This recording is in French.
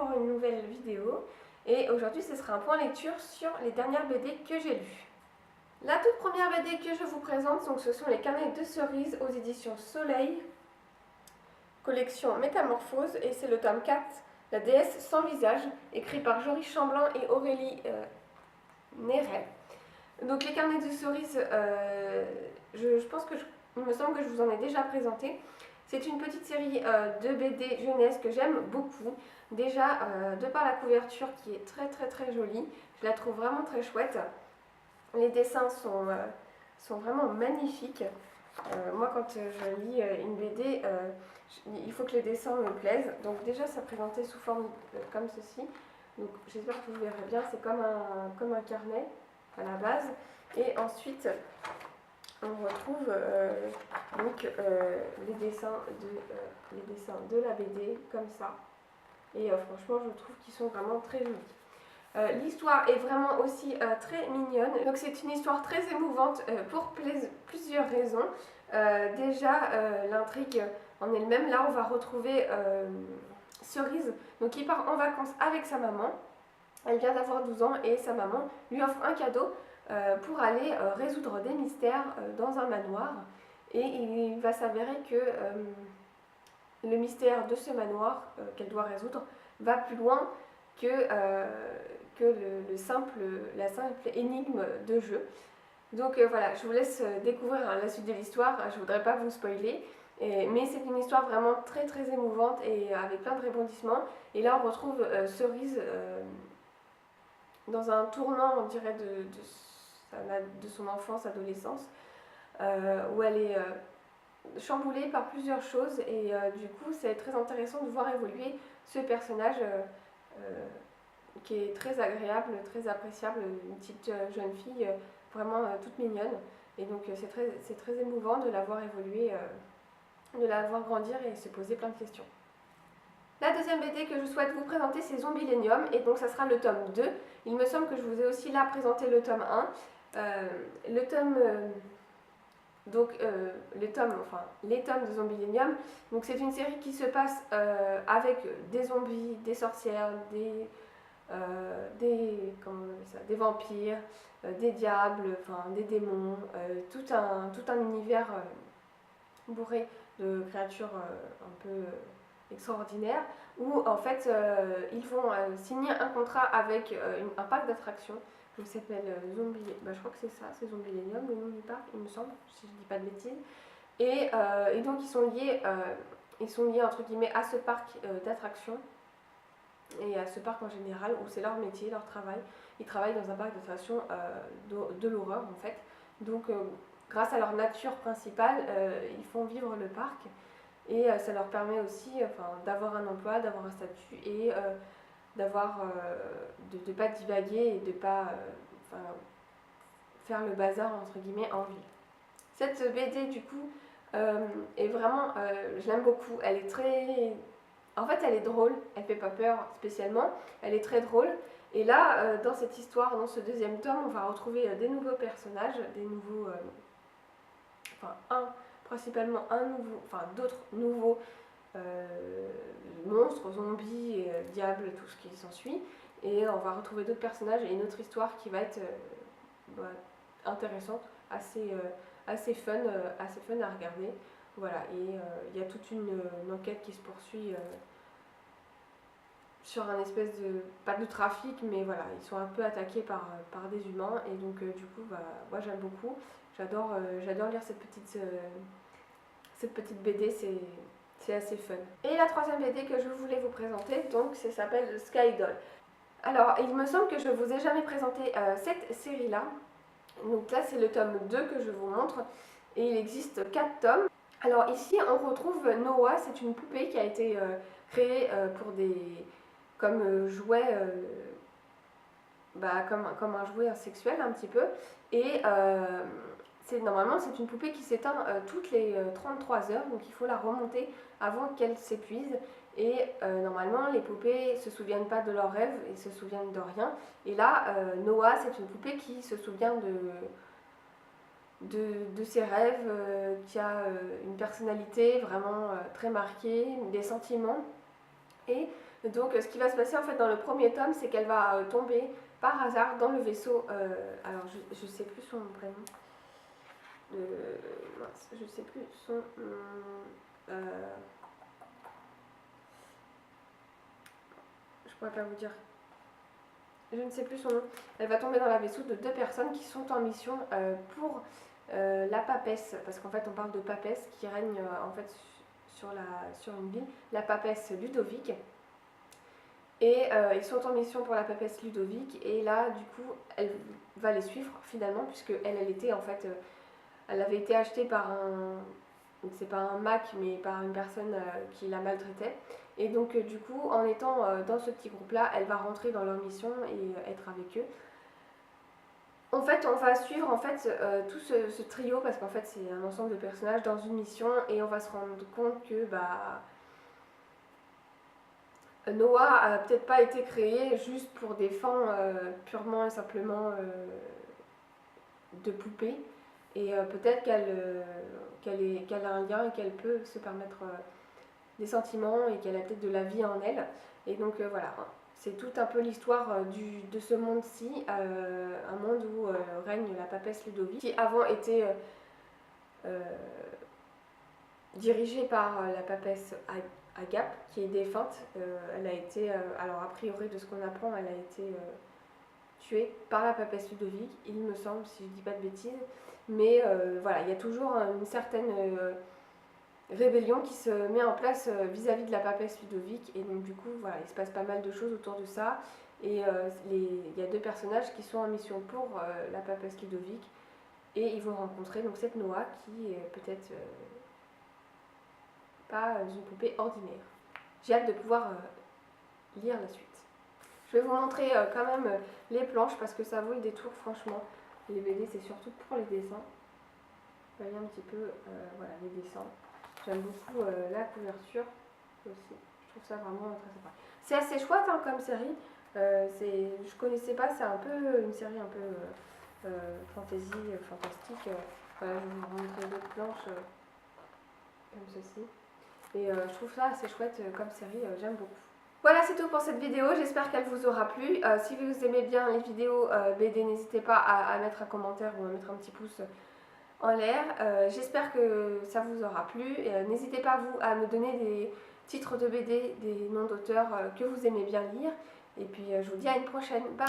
pour une nouvelle vidéo et aujourd'hui ce sera un point lecture sur les dernières BD que j'ai lues. La toute première BD que je vous présente, donc, ce sont les carnets de cerises aux éditions Soleil, collection Métamorphose, et c'est le tome 4, La déesse sans visage, écrit par Jory Chamblin et Aurélie Néret. Donc les carnets de cerises, je pense que il me semble que je vous en ai déjà présenté. C'est une petite série de BD jeunesse que j'aime beaucoup. Déjà, de par la couverture qui est très jolie, je la trouve vraiment très chouette. Les dessins sont vraiment magnifiques. Moi, quand je lis une BD, il faut que les dessins me plaisent. Donc déjà, ça présentait sous forme comme ceci. Donc j'espère que vous verrez bien, c'est comme un carnet à la base. Et ensuite, on retrouve les dessins de la BD comme ça. Et franchement, je trouve qu'ils sont vraiment très jolis. L'histoire est vraiment aussi très mignonne. Donc c'est une histoire très émouvante pour plusieurs raisons. Déjà, l'intrigue en elle-même, là on va retrouver Cerise, donc qui part en vacances avec sa maman. Elle vient d'avoir 12 ans et sa maman lui offre un cadeau pour aller résoudre des mystères dans un manoir. Et il va s'avérer que le mystère de ce manoir qu'elle doit résoudre va plus loin que la simple énigme de jeu. Donc voilà, je vous laisse découvrir la suite de l'histoire, je ne voudrais pas vous spoiler, mais c'est une histoire vraiment très émouvante et avec plein de rebondissements. Et là on retrouve Cerise dans un tournant, on dirait, de son enfance, adolescence, où elle est chamboulée par plusieurs choses et du coup c'est très intéressant de voir évoluer ce personnage qui est très agréable, très appréciable, une petite jeune fille vraiment toute mignonne, et donc c'est très émouvant de la voir évoluer, de la voir grandir et se poser plein de questions. La deuxième BD que je souhaite vous présenter, c'est Zombielenium, et donc ça sera le tome 2. Il me semble que je vous ai aussi là présenté le tome 1. Les tomes de Zombielenium. Donc c'est une série qui se passe avec des zombies, des sorcières, des vampires, des diables, des démons, tout un univers bourré de créatures un peu extraordinaires, où en fait ils vont signer un contrat avec un parc d'attractions qui s'appelle je crois que c'est ça, c'est Zombielenium, le nom du parc, il me semble, si je dis pas de bêtises. Et donc ils sont liés entre guillemets à ce parc d'attractions et à ce parc en général, où c'est leur métier, leur travail. Ils travaillent dans un parc d'attractions de l'horreur en fait. Donc grâce à leur nature principale, ils font vivre le parc, et ça leur permet aussi d'avoir un emploi, d'avoir un statut, et de ne pas divaguer et de ne pas faire le bazar entre guillemets en ville. Cette BD du coup est vraiment, je l'aime beaucoup, elle est très... En fait elle est drôle, elle fait pas peur spécialement, elle est très drôle. Et là, dans cette histoire, dans ce deuxième tome, on va retrouver des nouveaux personnages, des nouveaux... principalement d'autres nouveaux monstres, zombies, diables, tout ce qui s'ensuit. Et on va retrouver d'autres personnages et une autre histoire qui va être intéressante, assez fun à regarder. Voilà, et il y a toute une enquête qui se poursuit sur un espèce de, pas de trafic, mais voilà, ils sont un peu attaqués par des humains, et donc du coup moi j'aime beaucoup, j'adore lire cette petite BD, c'est assez fun. Et la troisième BD que je voulais vous présenter, donc ça s'appelle Sky Doll. Alors il me semble que je ne vous ai jamais présenté cette série là, donc là c'est le tome 2 que je vous montre, et il existe 4 tomes. Alors ici on retrouve Noah, c'est une poupée qui a été créée comme jouet, comme un jouet sexuel un petit peu, et normalement c'est une poupée qui s'éteint toutes les 33 heures, donc il faut la remonter avant qu'elle s'épuise. Et normalement les poupées se souviennent pas de leurs rêves et se souviennent de rien, et là Noah, c'est une poupée qui se souvient de ses rêves, qui a une personnalité vraiment très marquée, des sentiments. Et Donc ce qui va se passer en fait dans le premier tome, c'est qu'elle va tomber par hasard dans le vaisseau. Alors je sais plus son prénom. Mince, je sais plus son. Je pourrais pas vous dire. Je ne sais plus son nom. Elle va tomber dans la vaisseau de 2 personnes qui sont en mission pour la papesse, parce qu'en fait on parle de papesse qui règne en fait sur une ville, la papesse Ludovic. Et ils sont en mission pour la papesse Ludovic, et là du coup elle va les suivre finalement, puisque elle était en fait, elle avait été achetée par c'est pas un Mac, mais par une personne qui la maltraitait. Et donc du coup, en étant dans ce petit groupe-là, elle va rentrer dans leur mission et être avec eux. En fait, on va suivre en fait tout ce trio, parce qu'en fait c'est un ensemble de personnages dans une mission, et on va se rendre compte que Noah a peut-être pas été créé juste pour des fins purement et simplement de poupée, et peut-être qu'elle a un lien et qu'elle peut se permettre des sentiments, et qu'elle a peut-être de la vie en elle. Et donc voilà, c'est tout un peu l'histoire de ce monde-ci, un monde où règne la papesse Ludovic, qui avant était dirigée par la papesse Agap, qui est défunte. Elle a été, alors a priori de ce qu'on apprend, elle a été tuée par la papesse Ludovic, il me semble, si je dis pas de bêtises. Mais voilà, il y a toujours une certaine rébellion qui se met en place vis-à-vis de la papesse Ludovic, et donc du coup voilà, il se passe pas mal de choses autour de ça, et il y a 2 personnages qui sont en mission pour la papesse Ludovic, et ils vont rencontrer donc cette Noah qui est peut-être pas une poupée ordinaire. J'ai hâte de pouvoir lire la suite. Je vais vous montrer quand même les planches, parce que ça vaut le détour franchement. Les BD c'est surtout pour les dessins. Vous voyez un petit peu voilà, les dessins. J'aime beaucoup la couverture aussi. Je trouve ça vraiment très sympa. C'est assez chouette hein, comme série. Je connaissais pas, c'est un peu une série un peu fantasy, fantastique. Voilà, je vais vous montrer d'autres planches comme ceci. Et je trouve ça assez chouette comme série, j'aime beaucoup. Voilà, c'est tout pour cette vidéo, j'espère qu'elle vous aura plu. Si vous aimez bien les vidéos BD, n'hésitez pas à mettre un commentaire ou à mettre un petit pouce en l'air. J'espère que ça vous aura plu. N'hésitez pas vous à me donner des titres de BD, des noms d'auteurs que vous aimez bien lire. Et puis je vous dis à une prochaine. Bye!